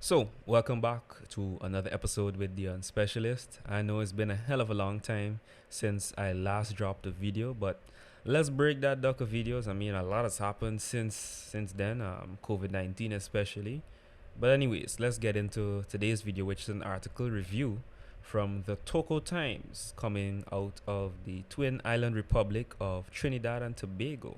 So, welcome back to another episode with the Unspecialist. I know it's been a hell of a long time since I last dropped a video, but let's break that duck of videos. I mean, a lot has happened since then, COVID-19 especially. But anyways, let's get into today's video, which is an article review from the Toko Times, coming out of the Twin Island Republic of Trinidad and Tobago.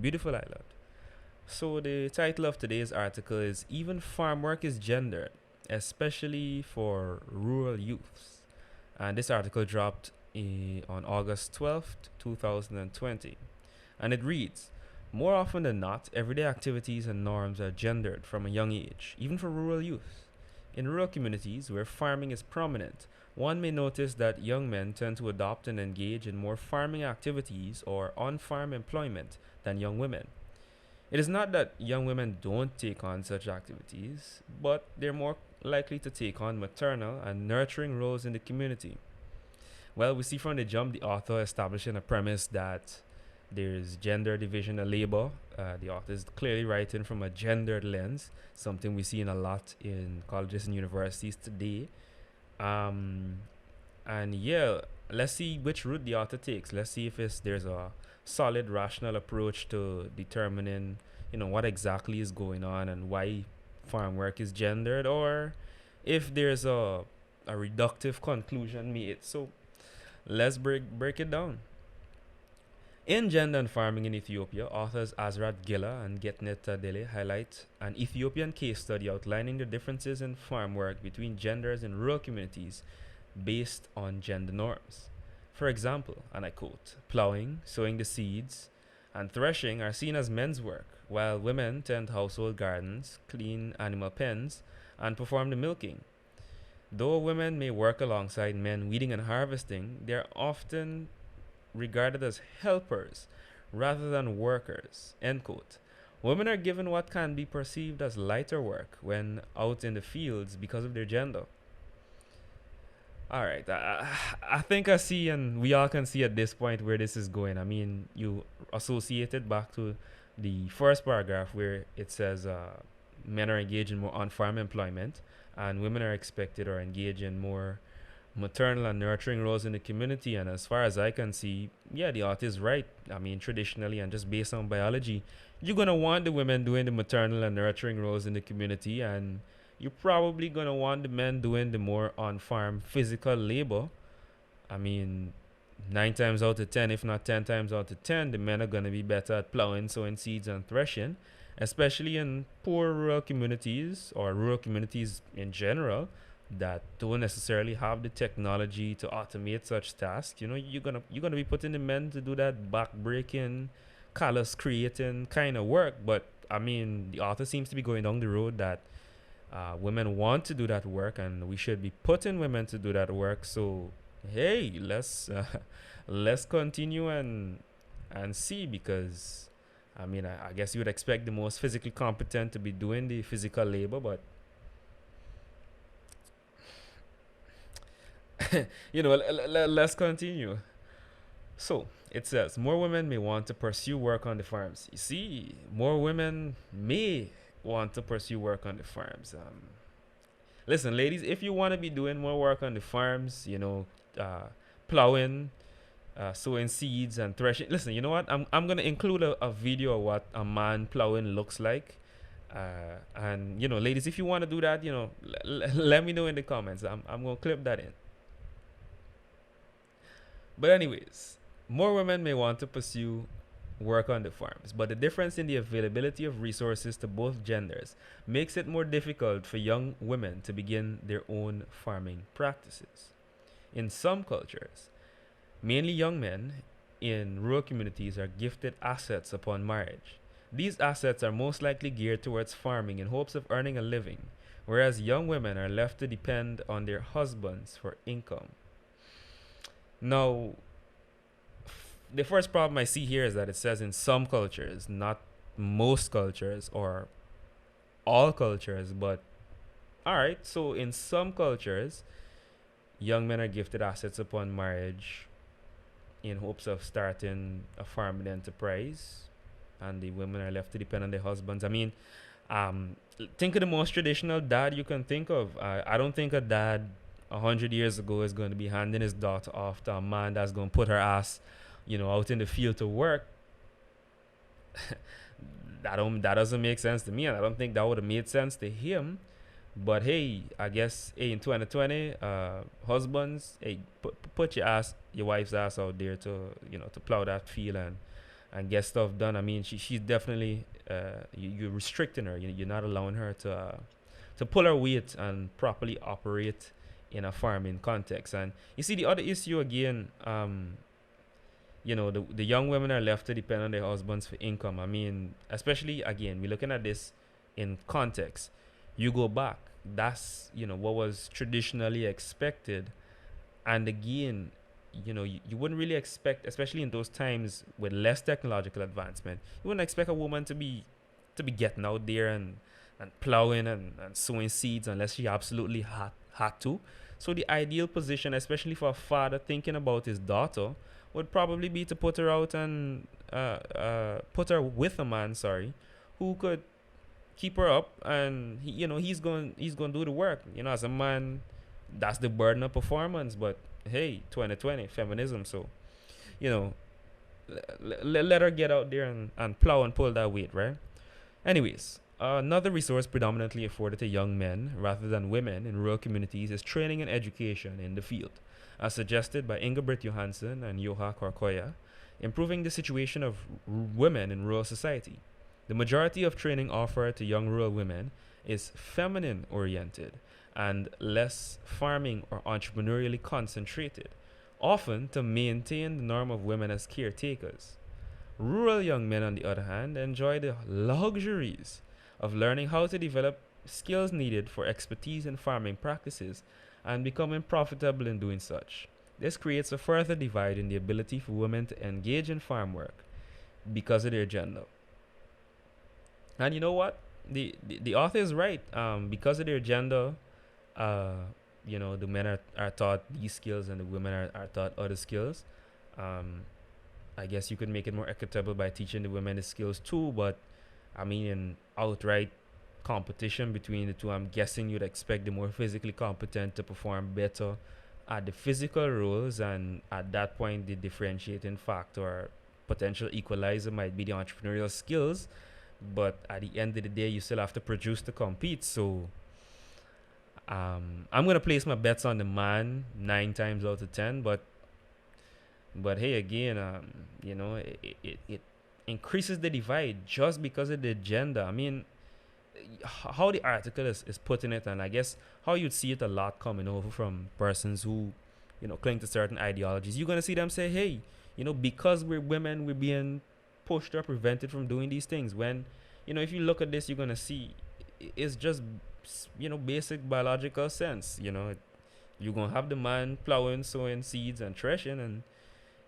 Beautiful island. So, the title of today's article is Even Farm Work is Gendered, especially for rural youths. And this article dropped on August 12th, 2020. And it reads More often than not, everyday activities and norms are gendered from a young age, even for rural youth. In rural communities where farming is prominent, one may notice that young men tend to adopt and engage in more farming activities or on farm employment than young women. It is not that young women don't take on such activities, but they're more likely to take on maternal and nurturing roles in the community. Well, we see from the jump the author establishing a premise that there's gender division of labor. The author is clearly writing from a gendered lens, something we see in a lot in colleges and universities today. Um, and yeah, let's see which route the author takes. Let's see if there's a solid, rational approach to determining, what exactly is going on and why farm work is gendered, or if there's a reductive conclusion made. So let's break it down. In Gender and Farming in Ethiopia, authors Azrat Gilla and Getnet Tadele highlight an Ethiopian case study outlining the differences in farm work between genders in rural communities based on gender norms. For example, and I quote, plowing, sowing the seeds, and threshing are seen as men's work, while women tend household gardens, clean animal pens, and perform the milking. Though women may work alongside men weeding and harvesting, they are often regarded as helpers rather than workers. End quote. Women are given what can be perceived as lighter work when out in the fields because of their gender. All right, I think I see, and we all can see at this point where this is going. I mean, you associate it back to the first paragraph where it says men are engaged in more on farm employment and women are expected or engaged in more maternal and nurturing roles in the community. And as far as I can see, yeah, the author is right. I mean, traditionally and just based on biology, you're going to want the women doing the maternal and nurturing roles in the community, and you're probably going to want the men doing the more on farm physical labor. I mean, 9 times out of 10, if not 10 times out of 10, the men are going to be better at plowing, sowing seeds, and threshing, especially in poor rural communities or rural communities in general that don't necessarily have the technology to automate such tasks. You're gonna be putting the men to do that back breaking, callus creating kind of work. But I mean, the author seems to be going down the road that women want to do that work, and we should be putting women to do that work. So hey, let's continue and see, because I mean, I guess you would expect the most physically competent to be doing the physical labor, but let's continue. So it says more women may want to pursue work on the farms. You see, more women may want to pursue work on the farms. Listen, ladies, if you want to be doing more work on the farms, plowing, sowing seeds and threshing. Listen, you know what? I'm gonna include a video of what a man plowing looks like. And ladies, if you want to do that, let me know in the comments. I'm gonna clip that in. But anyways, more women may want to pursue work on the farms, but the difference in the availability of resources to both genders makes it more difficult for young women to begin their own farming practices. In some cultures, mainly young men in rural communities are gifted assets upon marriage. These assets are most likely geared towards farming in hopes of earning a living, whereas young women are left to depend on their husbands for income. Now, the first problem I see here is that it says in some cultures, not most cultures or all cultures, but all right, so in some cultures, young men are gifted assets upon marriage in hopes of starting a farming enterprise, and the women are left to depend on their husbands. I mean, think of the most traditional dad you can think of. I don't think a dad 100 years ago is going to be handing his daughter off to a man that's going to put her ass, out in the field to work. That doesn't make sense to me, and I don't think that would have made sense to him. But hey, I guess hey, in 2020, husbands, hey, put your wife's ass out there to to plow that field and get stuff done. I mean, she's definitely you're restricting her. You're not allowing her to pull her weight and properly operate in a farming context. And you see the other issue again. The young women are left to depend on their husbands for income. I mean, especially again, we're looking at this in context. You go back, that's what was traditionally expected, and again, you wouldn't really expect, especially in those times with less technological advancement, you wouldn't expect a woman to be getting out there and plowing and sowing seeds unless she absolutely had to. So the ideal position, especially for a father thinking about his daughter, would probably be to put her out and put her with a man, sorry, who could keep her up, and he's going to do the work. As a man, that's the burden of performance. But hey, 2020 feminism, so you know, let her get out there and plow and pull that weight, right? Anyways, another resource predominantly afforded to young men rather than women in rural communities is training and education in the field, as suggested by Ingebrigt Johansson and Joha Korkoya, improving the situation of women in rural society. The majority of training offered to young rural women is feminine oriented and less farming or entrepreneurially concentrated, often to maintain the norm of women as caretakers. Rural young men, on the other hand, enjoy the luxuries of learning how to develop skills needed for expertise in farming practices and becoming profitable in doing such. This creates a further divide in the ability for women to engage in farm work because of their gender. And you know what? The author is right. Because of their gender, uh, the men are taught these skills and the women are taught other skills. Um, I guess you could make it more equitable by teaching the women the skills too, but I mean, in outright competition between the two, I'm guessing you'd expect the more physically competent to perform better at the physical roles, and at that point, the differentiating factor or potential equalizer might be the entrepreneurial skills. But at the end of the day, you still have to produce to compete. So I'm gonna place my bets on the man 9 times out of 10, but hey, again, it increases the divide just because of the gender. I mean, how the article is putting it, and I guess how you'd see it a lot coming over from persons who, cling to certain ideologies. You're gonna see them say, hey, because we're women, we're being pushed or prevented from doing these things. When, if you look at this, you're gonna see it's just, basic biological sense. You're gonna have the man plowing, sowing seeds, and threshing, and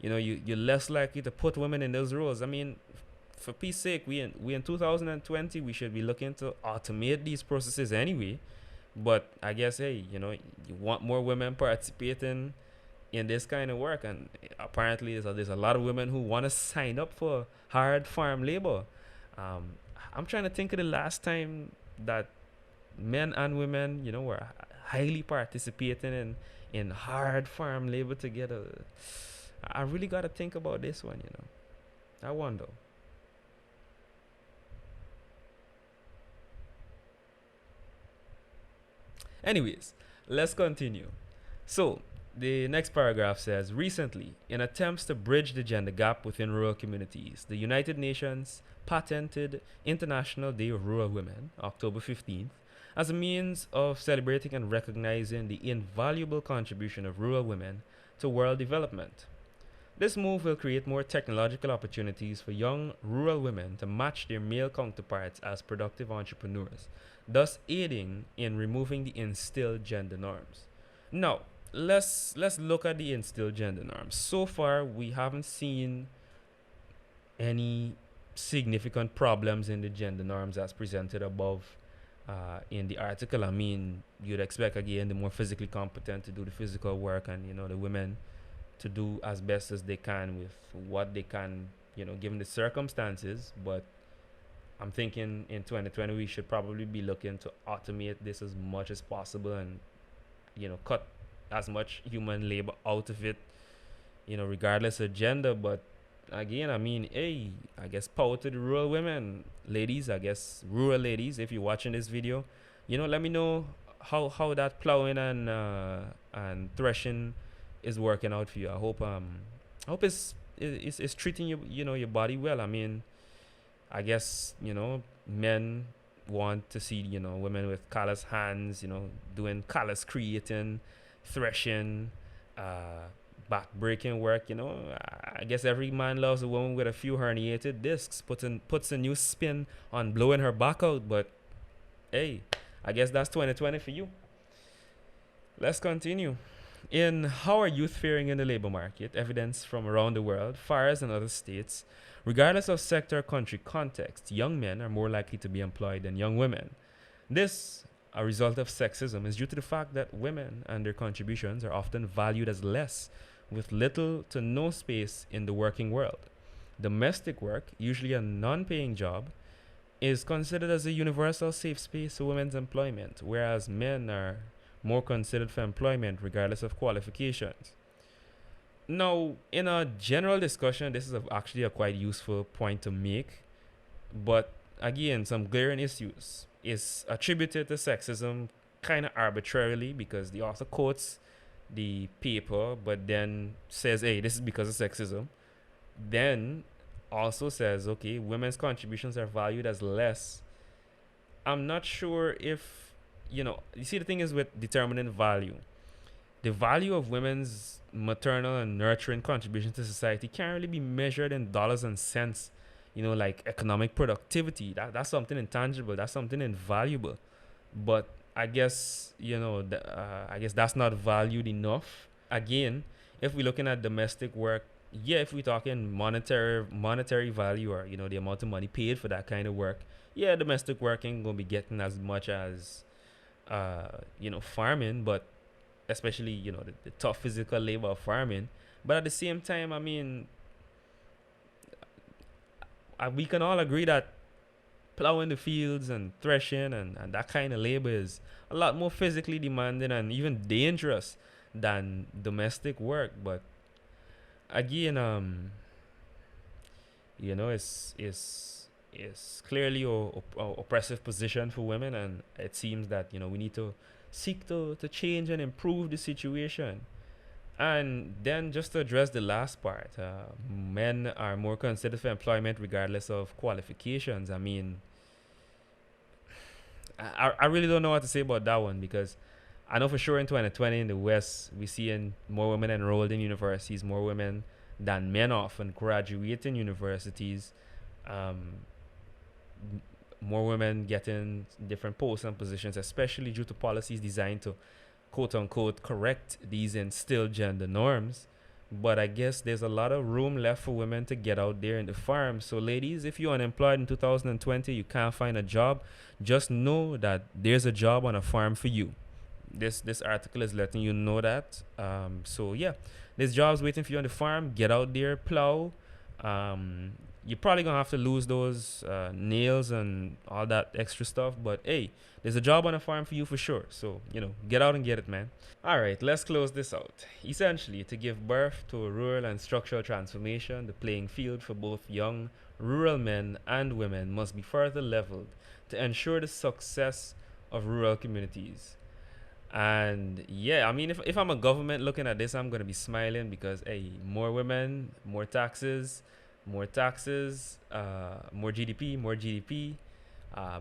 you're less likely to put women in those roles. I mean, for peace sake, we in 2020, we should be looking to automate these processes anyway. But I guess, hey, you want more women participating in this kind of work, and apparently there's a lot of women who want to sign up for hard farm labor. I'm trying to think of the last time that men and women, were highly participating in hard farm labor together. I really got to think about this one. I wonder. Anyways, let's continue. So, the next paragraph says, recently, in attempts to bridge the gender gap within rural communities, the United Nations patented International Day of Rural Women, October 15th, as a means of celebrating and recognizing the invaluable contribution of rural women to world development. This move will create more technological opportunities for young rural women to match their male counterparts as productive entrepreneurs, thus aiding in removing the instilled gender norms. Now, let's look at the instilled gender norms. So far, we haven't seen any significant problems in the gender norms as presented above in the article. I mean, you'd expect again the more physically competent to do the physical work, and the women to do as best as they can with what they can, given the circumstances. But I'm thinking in 2020 we should probably be looking to automate this as much as possible, and cut as much human labor out of it, regardless of gender. But again, I mean, hey, I guess power to the rural women, ladies. I guess rural ladies, if you're watching this video, let me know how that plowing and threshing is working out for you. I hope it's treating you, your body well. I mean, I guess men want to see women with callous hands, doing callous creating, threshing, back breaking work. I guess every man loves a woman with a few herniated discs, puts a new spin on blowing her back out. But hey, I guess that's 2020 for you. Let's continue. In how are youth faring in the labor market, evidence from around the world, fires in other states, regardless of sector or country context, young men are more likely to be employed than young women. This, a result of sexism, is due to the fact that women and their contributions are often valued as less, with little to no space in the working world. Domestic work, usually a non paying job, is considered as a universal safe space for women's employment, whereas men are more considered for employment regardless of qualifications. Now, in a general discussion, this is actually a quite useful point to make, but again, some glaring issues is attributed to sexism kind of arbitrarily because the author quotes the paper but then says, hey, this is because of sexism. Then also says, okay, women's contributions are valued as less. I'm not sure if, you see, the thing is with determining value, the value of women's maternal and nurturing contribution to society can't really be measured in dollars and cents, like economic productivity. That's something intangible, that's something invaluable. But I guess, I guess that's not valued enough. Again, if we're looking at domestic work, yeah, if we're talking monetary value, or the amount of money paid for that kind of work, yeah, domestic work ain't gonna be getting as much as farming, but especially the tough physical labor of farming. But at the same time, I mean, we can all agree that plowing the fields and threshing and that kind of labor is a lot more physically demanding and even dangerous than domestic work. But again, it's clearly a oppressive position for women, and it seems that we need to seek to change and improve the situation. And then just to address the last part, men are more considered for employment regardless of qualifications. I mean, I really don't know what to say about that one, because I know for sure in 2020 in the West, we're seeing more women enrolled in universities, more women than men often graduate in universities, um, more women getting different posts and positions, especially due to policies designed to quote unquote correct these instilled gender norms. But I guess there's a lot of room left for women to get out there in the farm. So, ladies, if you're unemployed in 2020, you can't find a job, just know that there's a job on a farm for you. This article is letting you know that. So yeah, there's jobs waiting for you on the farm. Get out there, plow. You're probably gonna have to lose those nails and all that extra stuff, but hey, there's a job on a farm for you for sure. So get out and get it, man. All right, let's close this out. Essentially, to give birth to a rural and structural transformation, the playing field for both young rural men and women must be further leveled to ensure the success of rural communities. And yeah, I mean, if I'm a government looking at this, I'm gonna be smiling because hey, more women, more taxes, more GDP,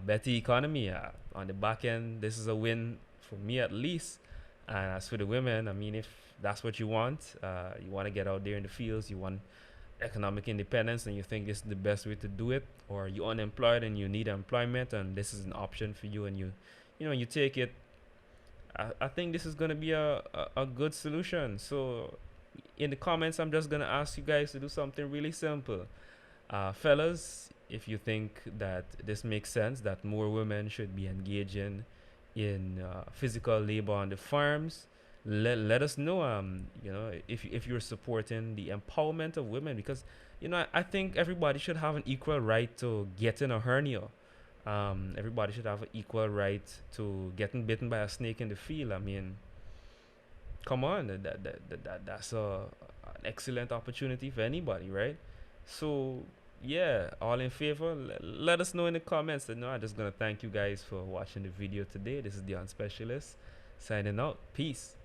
better economy. On the back end, this is a win for me at least. And as for the women, I mean, if that's what you want to get out there in the fields, you want economic independence, and you think this is the best way to do it, or you're unemployed and you need employment, and this is an option for you, and you take it. I think this is gonna be a good solution. So in the comments, I'm just gonna ask you guys to do something really simple. Fellas, if you think that this makes sense, that more women should be engaging in physical labor on the farms, let us know. If you're supporting the empowerment of women, because I think everybody should have an equal right to getting a hernia. Everybody should have an equal right to getting bitten by a snake in the field. I mean, come on, that's an excellent opportunity for anybody, right? So, yeah, all in favor, let us know in the comments. And no, I'm just gonna thank you guys for watching the video today. This is the Unspecialist signing out. Peace.